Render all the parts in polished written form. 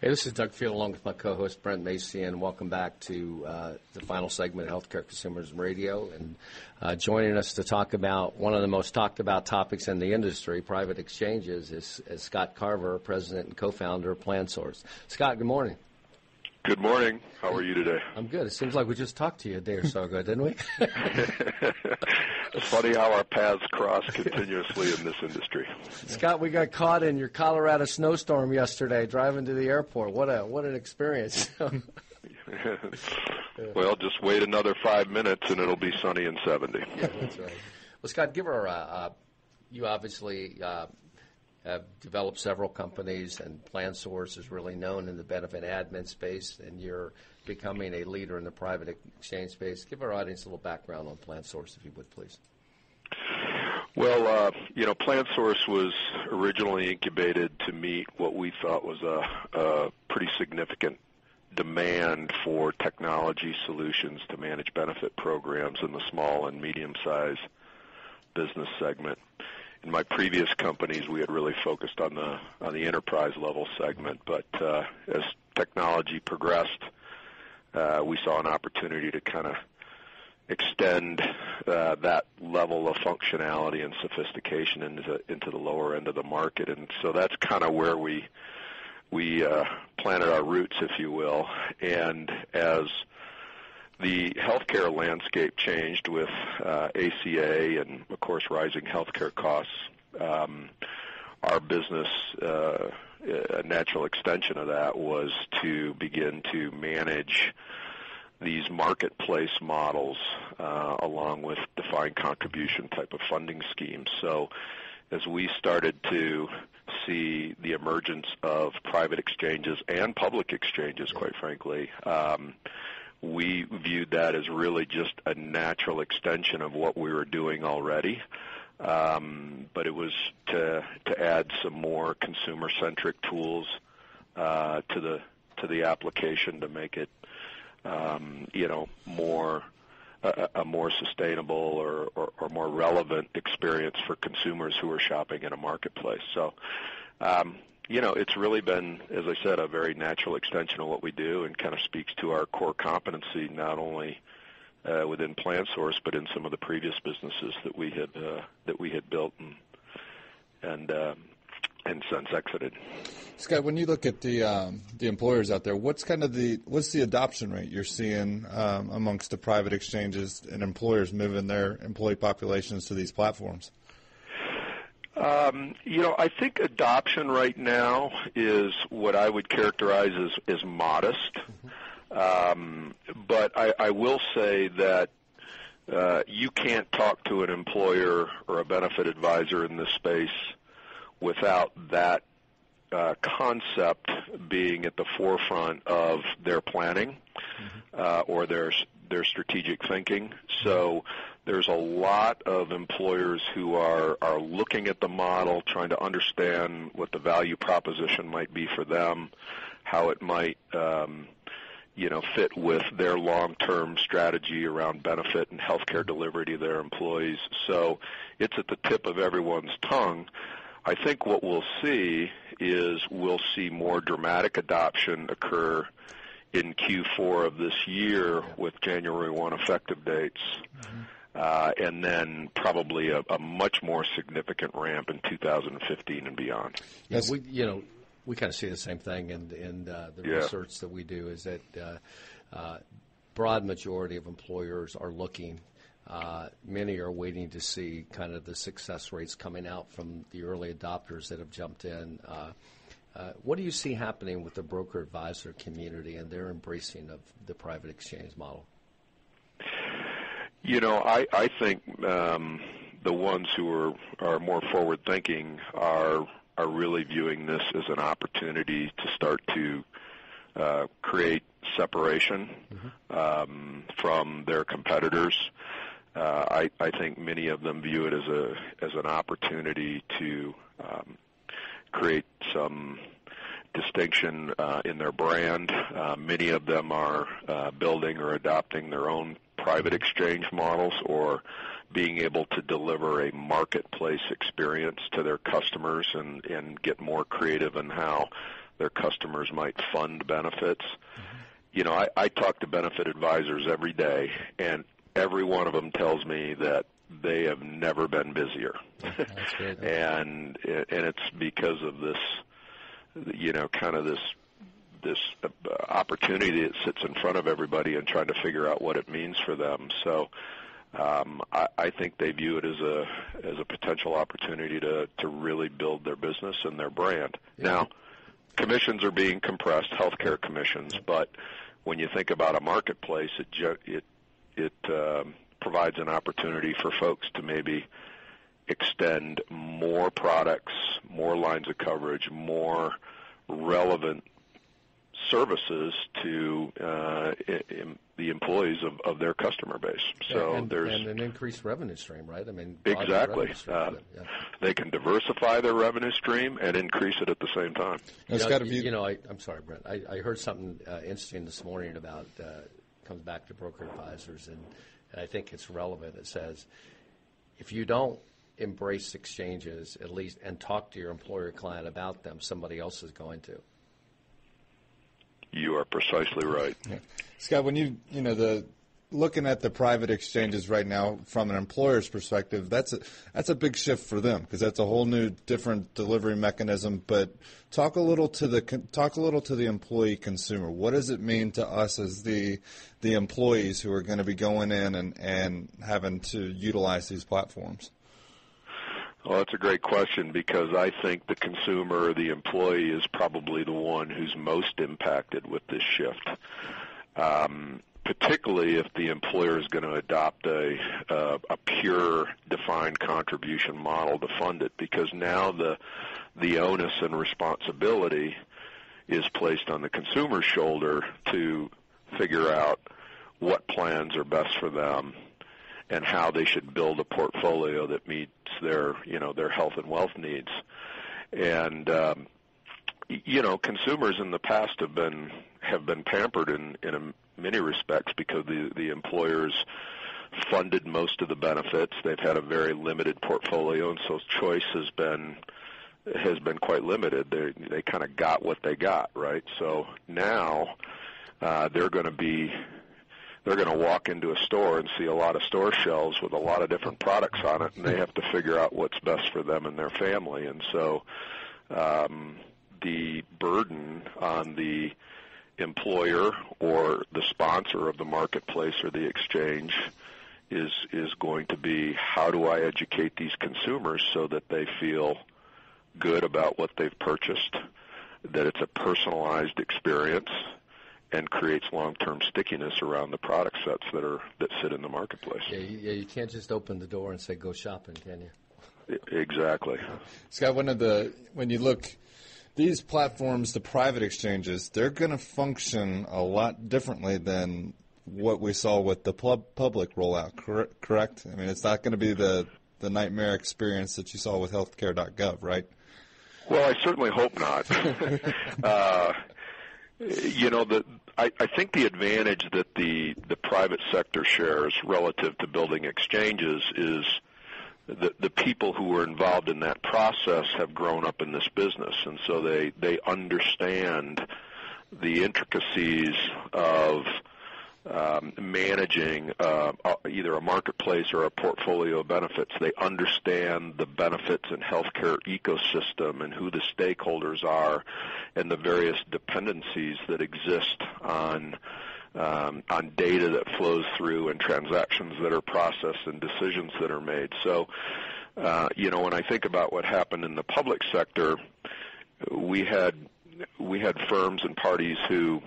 Hey, this is Doug Field along with my co-host Brent Macy, and welcome back to the final segment of Healthcare Consumers Radio. And joining us to talk about one of the most talked about topics in the industry, private exchanges, is Scott Carver, president and co-founder of PlanSource. Scott, good morning. Good morning. How are you today? I'm good. It seems like we just talked to you a day or so ago, didn't we? It's funny how our paths cross continuously in this industry. Scott, we got caught in your Colorado snowstorm yesterday driving to the airport. What an experience. Well, just wait another 5 minutes and it'll be sunny and 70. Yeah, that's right. Well, Scott, give her you obviously have developed several companies, and PlanSource is really known in the benefit admin space, and you're becoming a leader in the private exchange space. Give our audience a little background on PlanSource, if you would, please. Well, PlanSource was originally incubated to meet what we thought was a pretty significant demand for technology solutions to manage benefit programs in the small and medium-sized business segment. In my previous companies, we had really focused on the enterprise level segment, but as technology progressed, we saw an opportunity to kind of extend that level of functionality and sophistication into the lower end of the market, and so that's kind of where we planted our roots, if you will. And as the healthcare landscape changed with ACA and, of course, rising healthcare costs, our business, a natural extension of that was to begin to manage these marketplace models along with defined contribution type of funding schemes. So as we started to see the emergence of private exchanges and public exchanges, quite frankly, we viewed that as really just a natural extension of what we were doing already. But it was to add some more consumer-centric tools to the application to make it a more sustainable or more relevant experience for consumers who are shopping in a marketplace. So it's really been, as I said, a very natural extension of what we do, and kind of speaks to our core competency, not only within PlanSource, but in some of the previous businesses that we had built and since exited. Scott, when you look at the employers out there, what's the adoption rate you're seeing amongst the private exchanges and employers moving their employee populations to these platforms? I think adoption right now is what I would characterize as modest. But I will say that you can't talk to an employer or a benefit advisor in this space without that concept being at the forefront of their planning or their strategic thinking. So there's a lot of employers who are looking at the model, trying to understand what the value proposition might be for them, how it might fit with their long-term strategy around benefit and healthcare delivery to their employees. So it's at the tip of everyone's tongue. I think what we'll see is we'll see more dramatic adoption occur in Q4 of this year with January 1 effective dates, and then probably a much more significant ramp in 2015 and beyond. Yes, we kind of see the same thing in the research that we do, is that broad majority of employers are looking. Many are waiting to see kind of the success rates coming out from the early adopters that have jumped in. What do you see happening with the broker-advisor community and their embracing of the private exchange model? I think the ones who are more forward-thinking are really viewing this as an opportunity to start to create separation from their competitors. I think many of them view it as an opportunity to create some distinction in their brand. Many of them are building or adopting their own private exchange models, or being able to deliver a marketplace experience to their customers and get more creative in how their customers might fund benefits. You know, I talk to benefit advisors every day, and every one of them tells me that they have never been busier. That's great. and it's because of this, you know, kind of this opportunity that sits in front of everybody and trying to figure out what it means for them. So I think they view it as a potential opportunity to really build their business and their brand. Yeah. Now, commissions are being compressed, healthcare commissions, but when you think about a marketplace, it provides an opportunity for folks to maybe extend more products, more lines of coverage, more relevant services to the employees of their customer base. So and there's an increased revenue stream, right? I mean, exactly. They can diversify their revenue stream and increase it at the same time. I'm sorry, Brent. I heard something interesting this morning about comes back to broker advisors, and I think it's relevant. It says if you don't embrace exchanges at least and talk to your employer client about them, somebody else is going to. You are precisely right. Yeah. Scott, when looking at the private exchanges right now from an employer's perspective, that's a big shift for them because that's a whole new different delivery mechanism. But talk a little to the employee consumer. What does it mean to us as the employees who are going to be going in and having to utilize these platforms? Well, that's a great question because I think the consumer or the employee is probably the one who's most impacted with this shift, particularly if the employer is going to adopt a pure defined contribution model to fund it, because now the onus and responsibility is placed on the consumer's shoulder to figure out what plans are best for them and how they should build a portfolio that meets their health and wealth needs. And consumers in the past have been pampered in many respects because the employers funded most of the benefits. They've had a very limited portfolio, and so choice has been quite limited. They kind of got what they got, right? So now they're going to walk into a store and see a lot of store shelves with a lot of different products on it, and they have to figure out what's best for them and their family. And so the burden on the employer or the sponsor of the marketplace or the exchange is going to be, how do I educate these consumers so that they feel good about what they've purchased, that it's a personalized experience, and creates long-term stickiness around the product sets that sit in the marketplace. Yeah, you can't just open the door and say, go shopping, can you? Exactly. Scott, when you look, these platforms, the private exchanges, they're going to function a lot differently than what we saw with the public rollout, correct? I mean, it's not going to be the nightmare experience that you saw with healthcare.gov, right? Well, I certainly hope not. I think the advantage that the private sector shares relative to building exchanges is the people who were involved in that process have grown up in this business, and so they understand the intricacies of managing either a marketplace or a portfolio of benefits. They understand the benefits and healthcare ecosystem and who the stakeholders are and the various dependencies that exist on data that flows through and transactions that are processed and decisions that are made. So, when I think about what happened in the public sector, we had firms and parties who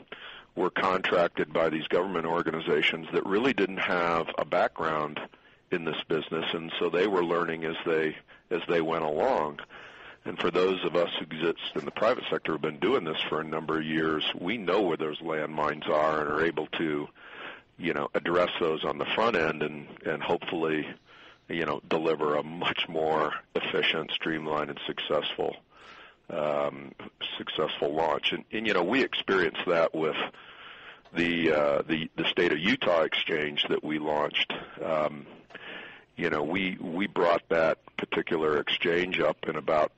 were contracted by these government organizations that really didn't have a background in this business, and so they were learning as they went along. And for those of us who exist in the private sector who have been doing this for a number of years, we know where those landmines are and are able to, address those on the front end and hopefully, deliver a much more efficient, streamlined, and successful launch. And we experienced that with the state of Utah exchange that we launched. We brought that particular exchange up in about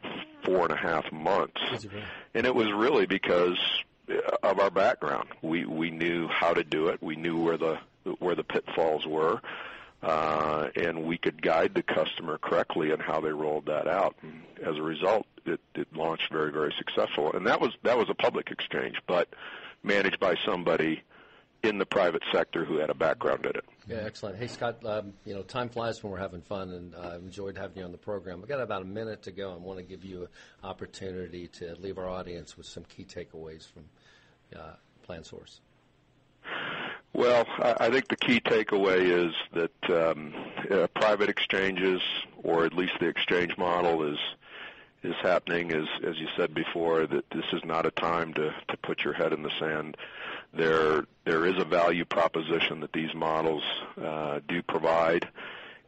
4.5 months, And it was really because of our background. We knew how to do it. We knew where the pitfalls were, and we could guide the customer correctly in how they rolled that out. And as a result, it launched very, very successful. And that was a public exchange, but managed by somebody in the private sector who had a background in it. Yeah, excellent. Hey, Scott, time flies when we're having fun, and I've enjoyed having you on the program. We've got about a minute to go. I want to give you an opportunity to leave our audience with some key takeaways from PlanSource. Well, I think the key takeaway is that private exchanges, or at least the exchange model, is happening, as you said before, that this is not a time to put your head in the sand. There is a value proposition that these models do provide.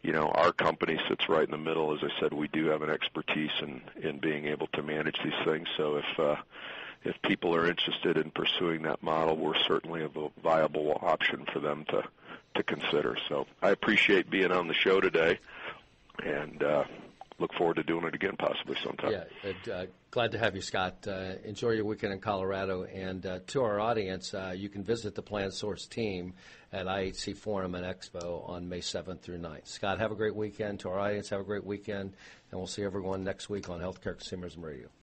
Our company sits right in the middle. As I said, we do have an expertise in being able to manage these things. So if people are interested in pursuing that model, we're certainly a viable option for them to consider. So I appreciate being on the show today, and look forward to doing it again possibly sometime. Yeah, glad to have you, Scott. Enjoy your weekend in Colorado. And to our audience, you can visit the PlanSource team at IHC Forum and Expo on May 7th through 9th. Scott, have a great weekend. To our audience, have a great weekend. And we'll see everyone next week on Healthcare Consumerism Radio.